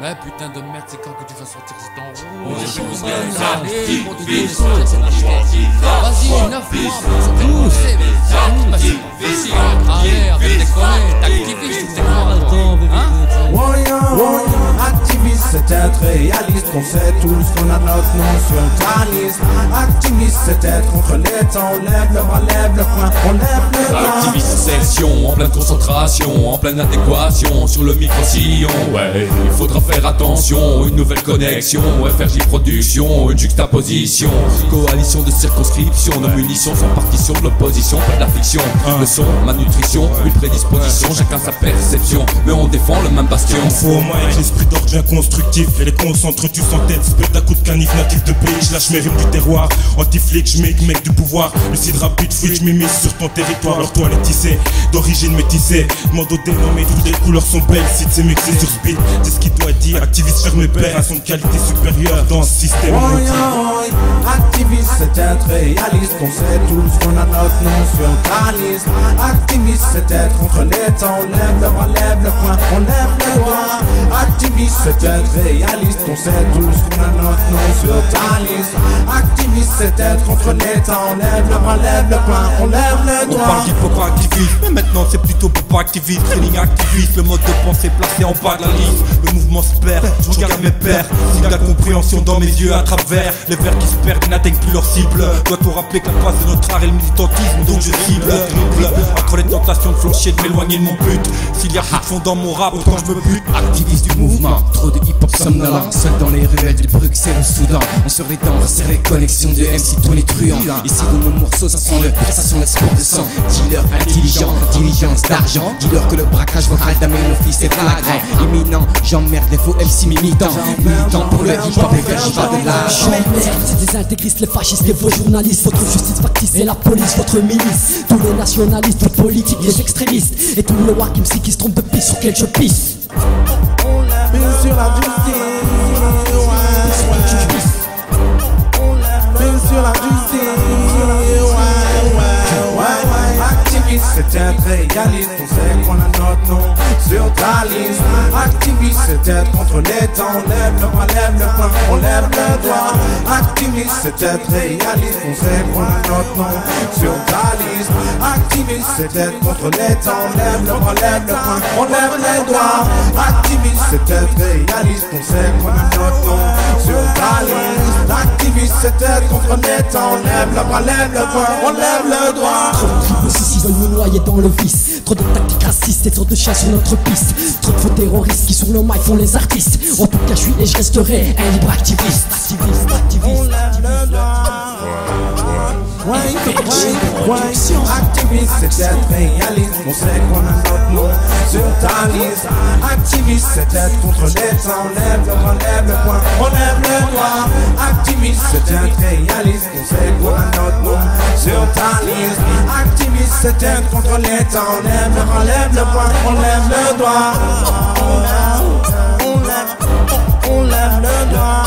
Mais putain de merde, c'est quand que tu vas sortir cet enroulé. On est tous des activistes, vas-y, 9 mois pour sortir mon CV. Activiste, allez, arrête de déconner, t'es activiste, c'est quoi? Activiste, c'est être réaliste. On sait tous qu'on a notre nom sur ta liste. Activiste, c'est être contre l'État. On lève le bras, lève le poing, on lève le doigt. Activiste session, en pleine concentration, en pleine adéquation, sur le micro-sillon. Ouais, il faudra faire attention, une nouvelle connexion, FRJ Production, une juxtaposition. Coalition de circonscription, nos munitions sont partition de l'opposition, pas de la fiction. Le son, ma nutrition, une prédisposition, chacun sa perception, mais on défend le même bastion. Faut au moins avec l'esprit d'ordre bien constructif. Et les concentres tu sans tête, spurt à coup de canif natif de pays. Je lâche mes rimes du terroir, anti-flic, je mec du pouvoir. Lucide rapide, fouille, je m'immisce sur ton territoire. Leur toile est tissée, d'origine métissée. Demande au dénommé, toutes les couleurs sont belles. Site c'est mixé sur speed, c'est ce qu'il doit dire. Activiste ferme père à son qualité supérieure dans ce système. Activiste, c'est être réaliste. On sait tous qu'on a notre nom sur ta liste. Activiste, c'est être contre l'État. On lève le bras, lève le poing, on lève le doigt. Activiste, c'est être réaliste. On sait tous qu'on a notre nom sur ta liste. Activiste, c'est être contre l'État. On lève le bras, lève le poing, on lève le doigt. On parle d'hip-hop activiste, mais maintenant c'est plutôt pop activiste. Training activiste, le mode de pensée placé en bas de la liste. Le mouvement se perd, je regarde mes pères. Signe d'incompréhension dans mes yeux à travers les vers qui se perdent n'atteignent plus leur cible. Doit-on rappeler que la base de notre art est le militantisme, donc je cible triple entre les tentations de flancher, de m'éloigner de mon but. S'il y a plus de fond dans mon rap, autant je me bute. Activiste du mouvement, trop de hip-hop somnolent. Seul dans les ruelles de Bruxelles au Soudan. On se les dents, resserrer connexion de MC tous les truands. Ici dans mon morceau, ça sent le pire, ça sent l'export de sang. Dealer intelligent, diligence d'argent. Dis-leur que le braquage vocal d'Amel Office est flagrant. Imminent, j'emmerde les faux MC militants. Militant pour le hip-hop, les gars, pas de l'argent. C'est des intégristes, les fascistes et vos journalistes. Votre justice factice et la police, votre milice. Tous les nationalistes, votre politique, les extrémistes. Et tous les wack MC qui se trompent de piste sur quel je pisse. Sur la justice, sur la justice, Activiste, c'est être réaliste. On sait qu'on a notre nom sur ta liste. Activiste, c'est être contre l'État. On lève le bras, lève le poing, on lève le doigt. Activiste, c'est être réaliste. On sait qu'on a notre nom sur ta liste. Activiste, c'est être contre l'État. On lève le bras, lève le poing, on lève les doigts. Activiste, c'est être réaliste. On sait qu'on a notre nom sur ta liste. Activiste, c'est être contre l'État. On lève le bras, lève le poing, on lève le doigt. Trop de tripes aussi, ils veulent nous noyer dans le vice. Trop de tactiques racistes et trop de chiens sur notre piste. Trop de faux terroristes qui sur nos mailles font les artistes. En tout cas je suis et je resterai un libre activiste. Activiste, activiste, activiste. Activiste, c'est être réaliste. On sait qu'on a notre nom sur ta liste. Activiste, c'est être contre l'État. On lève le bras, lève le poing, on lève le doigt. Activiste, c'est être réaliste. On sait qu'on a notre nom sur ta liste. Activiste, c'est être contre l'État. On lève le bras, lève le poing, on lève le doigt. On lève le doigt.